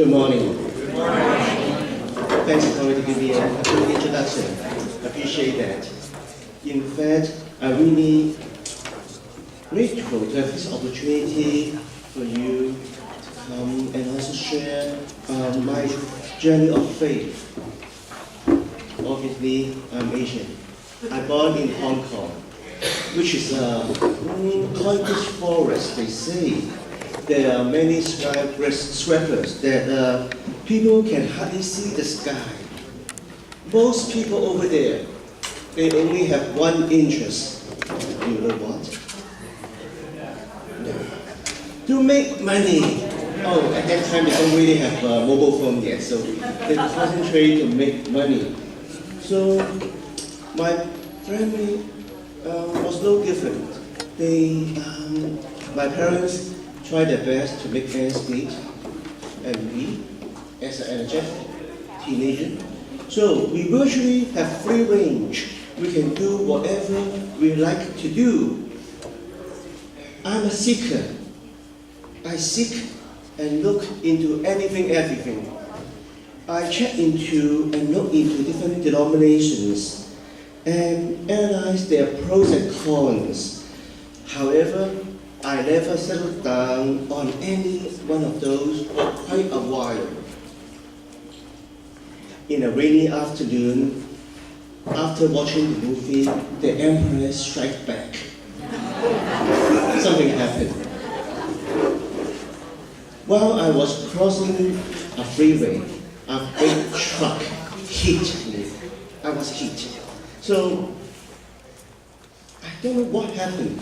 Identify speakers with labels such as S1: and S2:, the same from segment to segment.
S1: Good morning. Good morning. Thanks for giving me a good introduction. Appreciate that. In fact, I'm really grateful to have this opportunity for you to come and also share my journey of faith. Obviously, I'm Asian. I'm born in Hong Kong, which is a cottage forest, they say. There are many skyscrapers that people can hardly see the sky. Most people over there, they only have one interest. You know what? No. To make money. Oh, at that time they don't really have a mobile phone yet, so they concentrate to make money. So my family was no different. My parents tried their best to make ends meet, and we, as an energetic teenager, so we virtually have free range. We can do whatever we like to do. I'm a seeker. I seek and look into everything. I check into and look into different denominations and analyze their pros and cons. However, I never settled down on any one of those for quite a while. In a rainy afternoon, after watching the movie The Emperor Strikes Back, something happened. While I was crossing a freeway, a big truck hit me. I was hit. So, I don't know what happened.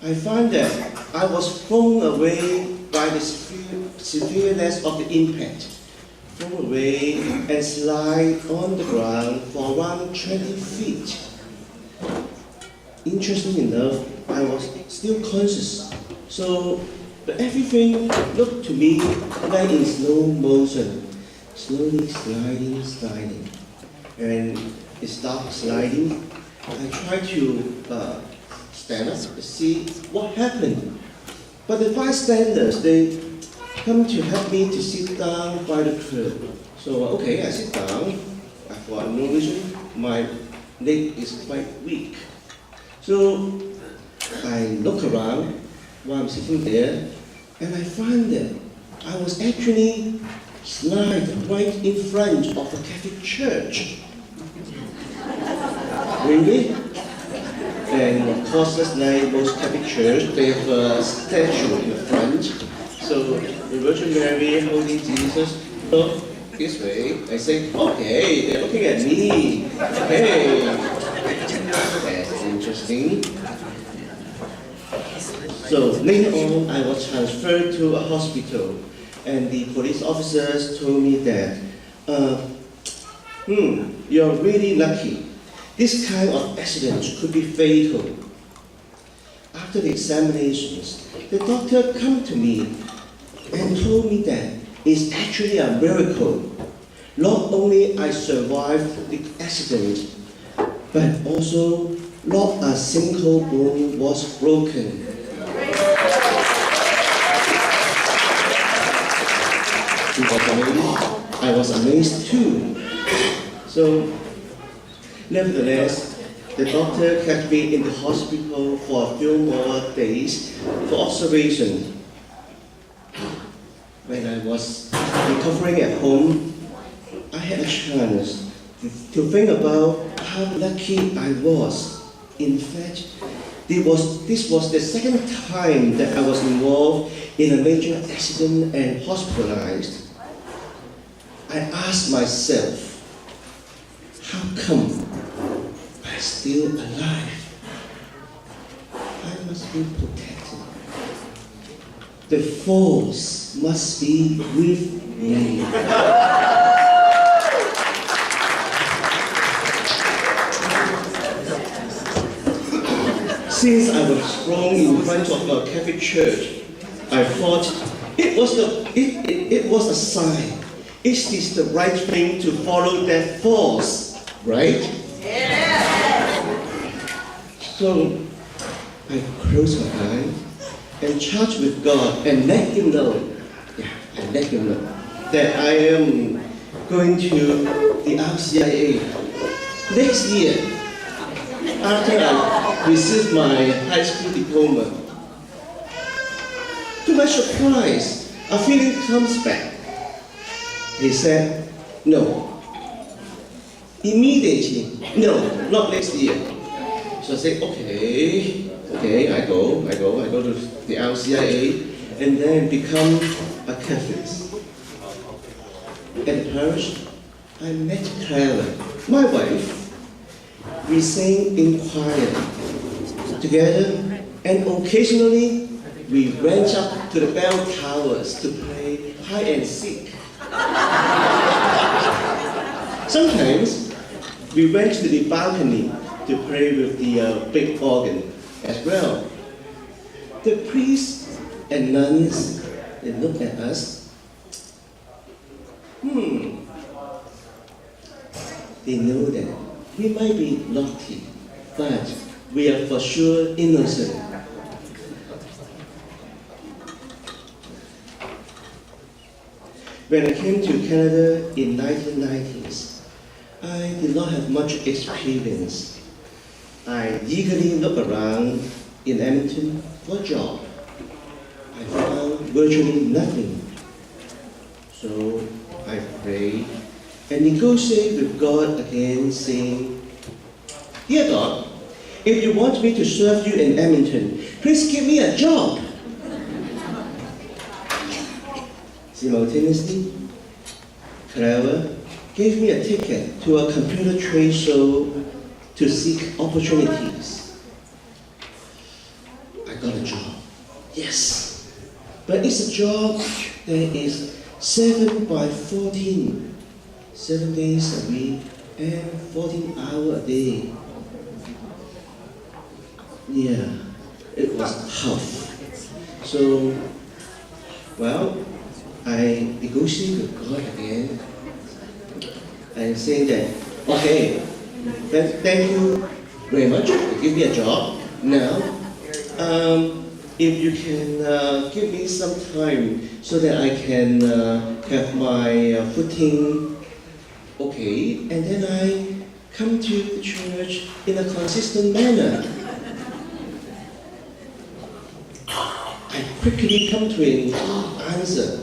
S1: I find that I was thrown away by the severeness of the impact, thrown away and slide on the ground for around 20 feet. Interesting enough, I was still conscious, but everything looked to me like in slow motion, slowly sliding, and it stopped sliding. I tried to stand up to see what happened. But the bystanders, they come to help me to sit down by the curb. So, okay, I sit down. For no reason, my leg is quite weak. So, I look around while I'm sitting there, and I find that I was actually slid right in front of the Catholic Church. Really? And of course, just like most Catholic church, they have a statue in the front. So the Virgin Mary holding Jesus. So this way, I say, okay, they're looking at me. Okay, that's interesting. So later on, I was transferred to a hospital, and the police officers told me that, you're really lucky. This kind of accident could be fatal. After the examinations, the doctor came to me and told me that it's actually a miracle. Not only I survived the accident, but also not a single bone was broken. I was amazed too. So, nevertheless, the doctor kept me in the hospital for a few more days for observation. When I was recovering at home, I had a chance to think about how lucky I was. In fact, this was the second time that I was involved in a major accident and hospitalized. I asked myself, how come I'm still alive? I must be protected. The force must be with me. Since I was thrown in front of a Catholic church, I thought it was a sign. Is this the right thing to follow that force, right? Yeah. So I closed my eyes and charged with God and let Him know. Yeah, and let Him know. that I am going to the RCIA next year after I receive my high school diploma. To my surprise, a feeling comes back. He said, no. Immediately, no, not next year. So I said, okay, I go to the RCIA and then become a Catholic. At the parish, I met Clara, my wife. We sang in choir together, and occasionally we went up to the bell towers to play hide and seek. Sometimes we went to the balcony to pray with the big organ as well. The priests and nuns, they looked at us. They know that we might be naughty, but we are for sure innocent. When I came to Canada in 1990s, I did not have much experience. I eagerly looked around in Edmonton for a job. I found virtually nothing. So I prayed and negotiated with God again, saying, Dear God, if you want me to serve you in Edmonton, please give me a job. Simultaneously, Clara gave me a ticket to a computer trade show to seek opportunities. I got a job, yes, but it's a job that is 7 by 14, 7 days a week and 14 hours a day. Yeah, it was tough. So, well, I negotiated with God again and saying that, okay, thank you very much for giving me a job. Now, if you can give me some time so that I can have my footing, okay, and then I come to the church in a consistent manner. I quickly come to an answer,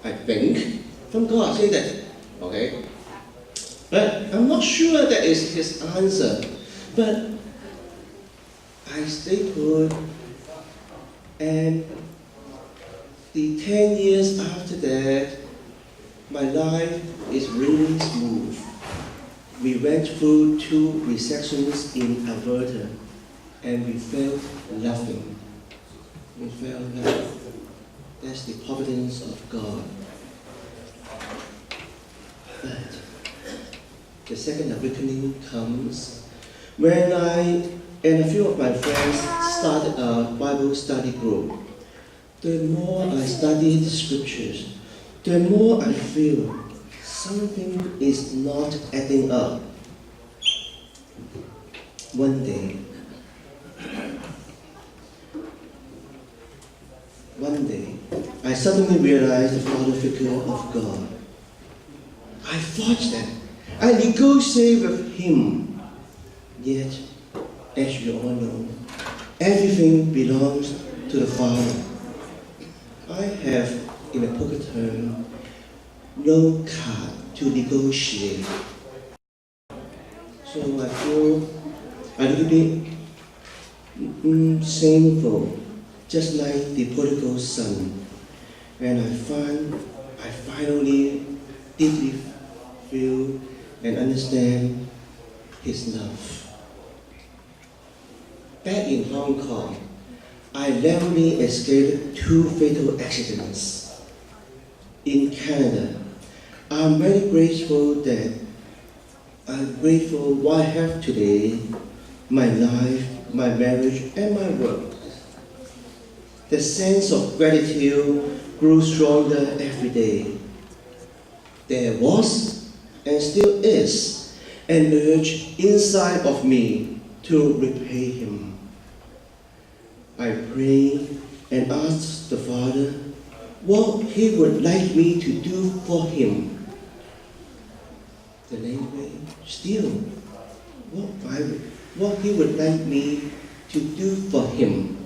S1: I think, from God, saying that, okay, but I'm not sure that is his answer. But I stayed put, and the 10 years after that, my life is really smooth. We went through 2 recessions in Alberta, and we felt nothing. We felt nothing. That's the providence of God. But the second awakening comes when I and a few of my friends started a Bible study group. The more I study the scriptures, the more I feel something is not adding up. One day, I suddenly realized the father figure of God. I thought that I negotiated with him. Yet, as you all know, everything belongs to the Father. I have, in a poker term, no card to negotiate. So I feel a little bit shameful, just like the prodigal son. And I finally deeply feel and understand his love. Back in Hong Kong, I narrowly escaped 2 fatal accidents. In Canada, I'm very grateful what I have today, my life, my marriage, and my work. The sense of gratitude grew stronger every day. There was, and still is, an urge inside of me to repay him. I pray and ask the Father, what he would like me to do for him. The language, still, what he would like me to do for him,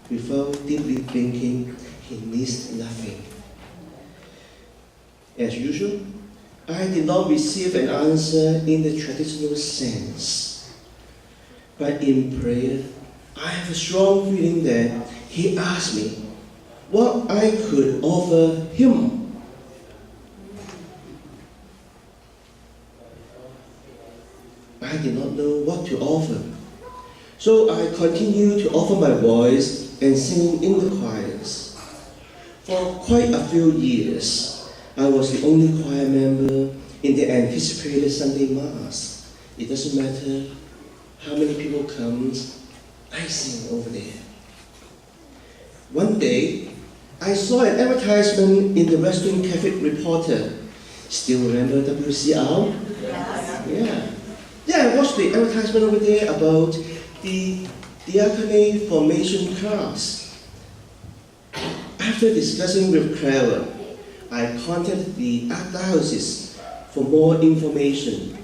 S1: without deeply thinking he needs nothing. As usual, I did not receive an answer in the traditional sense. But in prayer, I have a strong feeling that he asked me what I could offer him. I did not know what to offer. So I continued to offer my voice and sing in the choirs. For quite a few years, I was the only choir member in the anticipated Sunday Mass. It doesn't matter how many people come, I sing over there. One day, I saw an advertisement in the Western Catholic Reporter. Still remember WCR? Yes. Yeah, I watched the advertisement over there about the diaconate formation class. After discussing with Clara, I contacted the Archdiocese for more information.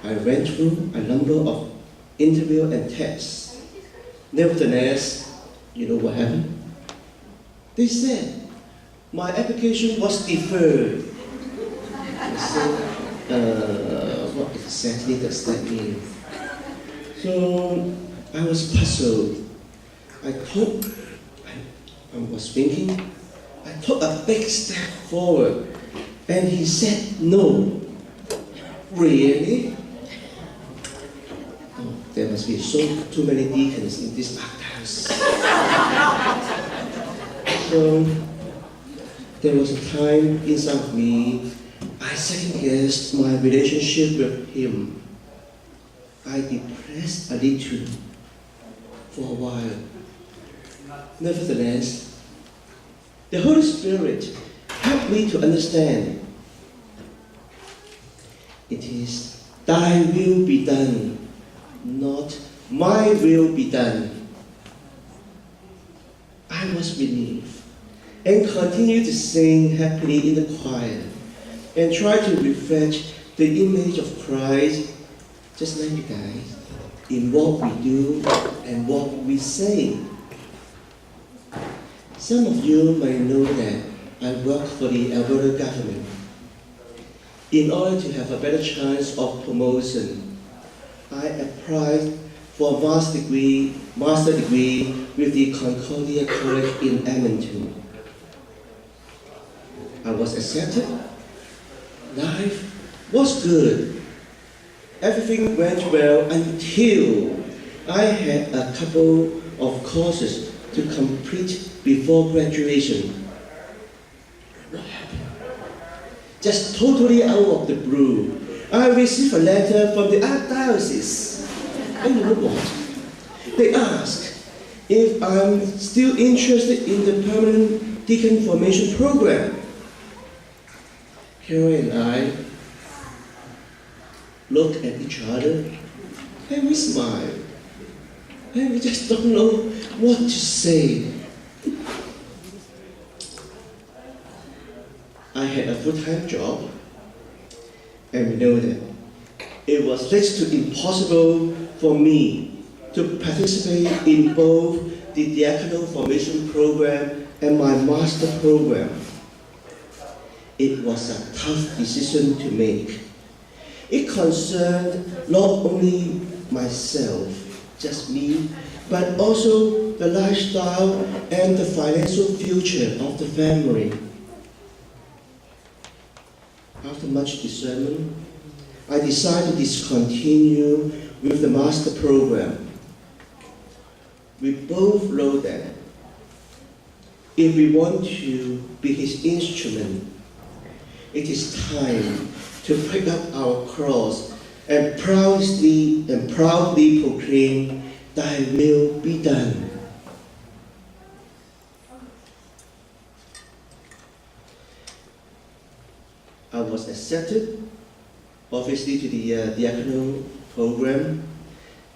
S1: I went through a number of interviews and tests. Nevertheless, you know what happened? They said my application was deferred. I said, what exactly does that mean? So I was puzzled. I was thinking, I took a big step forward, and he said no. Really? Oh, there must be too many deacons in this house. So there was a time inside of me, I second-guessed my relationship with him. I depressed a little for a while. Nevertheless, the Holy Spirit helped me to understand. It is thy will be done, not my will be done. I was relieved and continued to sing happily in the choir and try to reflect the image of Christ, just like you guys, in what we do and what we say. Some of you may know that I work for the Alberta government. In order to have a better chance of promotion, I applied for a master degree with the Concordia College in Edmonton. I was accepted. Life was good. Everything went well until I had a couple of courses to complete before graduation. What happened? Just totally out of the blue, I received a letter from the Archdiocese. And you know what? They asked if I'm still interested in the permanent deacon formation program. Carol and I looked at each other and we smiled. And we just don't know what to say. I had a full-time job, and we know that it was next to impossible for me to participate in both the diaconal formation program and my master program. It was a tough decision to make. It concerned not only myself, just me, but also the lifestyle and the financial future of the family. After much discernment, I decided to discontinue with the master program. We both know that if we want to be his instrument, it is time to pick up our cross and proudly proclaim, thy will be done. I was accepted, obviously, to the diaconal program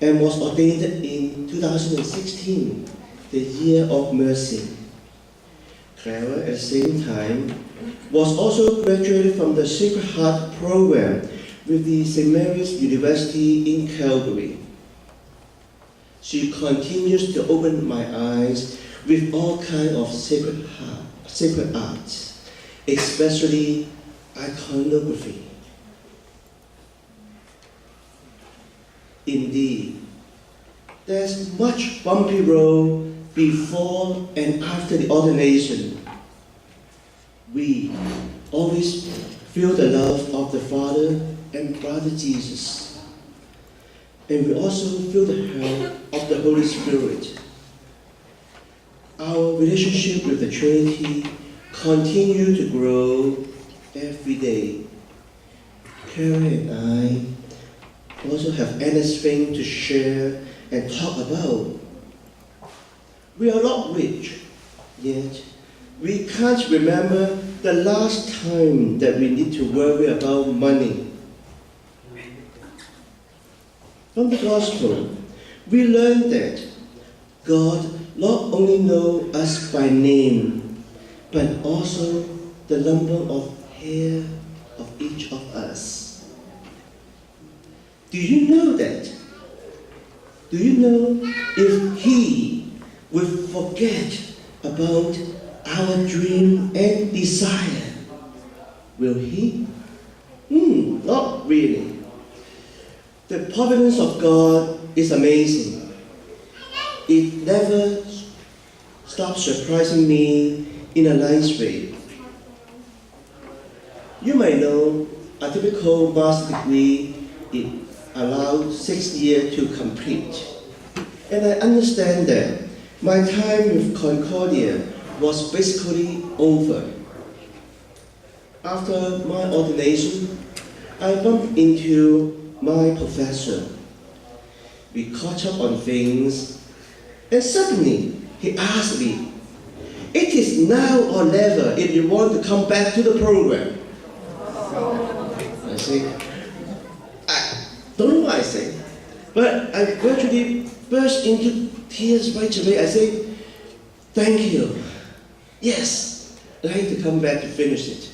S1: and was ordained in 2016, the year of mercy. Clara, at the same time, was also graduated from the Sacred Heart program with the St. Mary's University in Calgary. She continues to open my eyes with all kinds of sacred arts, especially iconography. Indeed, there's much bumpy road before and after the ordination. We always feel the love of the Father and Brother Jesus. And we also feel the help of the Holy Spirit. Our relationship with the Trinity continues to grow every day. Karen and I also have anything to share and talk about. We are not rich, yet we can't remember the last time that we need to worry about money. From the Gospel, we learn that God not only knows us by name, but also the number of hair of each of us. Do you know that? Do you know if He will forget about our dream and desire? Will He? Not really. The providence of God is amazing. It never stops surprising me in a nice way. You may know a typical master's degree is allowed 6 years to complete. And I understand that my time with Concordia was basically over. After my ordination, I bumped into my professor. We caught up on things, and suddenly he asked me, "It is now or never if you want to come back to the program." I say, I don't know what I say, but I virtually burst into tears right away. I say, "Thank you. Yes, I'd like to come back to finish it."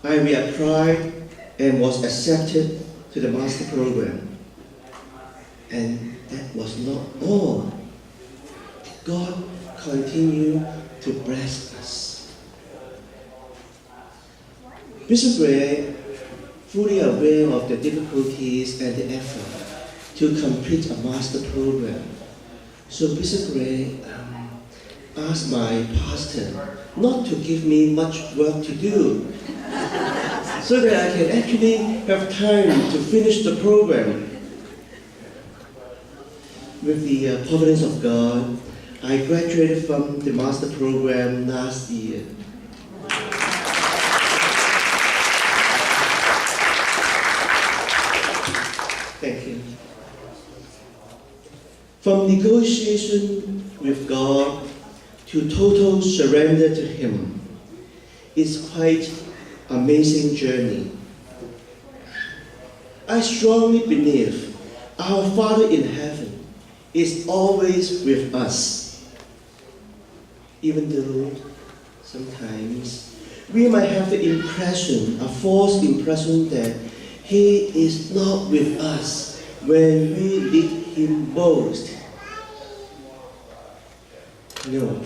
S1: I reapplied and was accepted to the master program. And that was not all. God continued to bless us. Bishop Gray, fully aware of the difficulties and the effort to complete a master program. So Bishop Gray asked my pastor not to give me much work to do, so that I can actually have time to finish the program. With the providence of God, I graduated from the master program last year. Thank you. From negotiation with God to total surrender to Him is quite amazing journey. I strongly believe our Father in heaven is always with us, even though sometimes we might have the impression, a false impression, that He is not with us when we need Him most. No,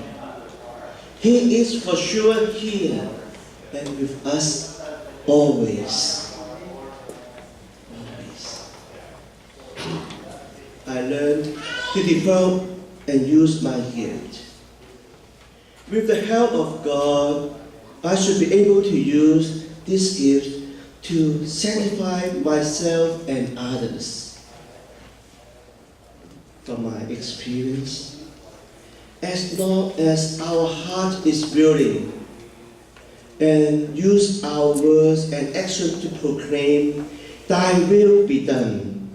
S1: He is for sure here and with us always. I learned to develop and use my gift. With the help of God, I should be able to use this gift to sanctify myself and others. From my experience, as long as our heart is willing and use our words and actions to proclaim, "Thy will be done,"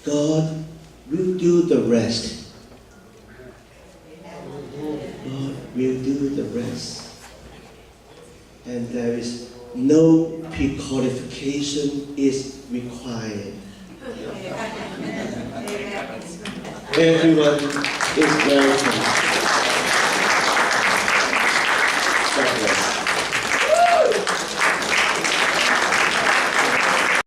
S1: God will do the rest. God will do the rest. And there is no pre-qualification is required. Everyone is welcome.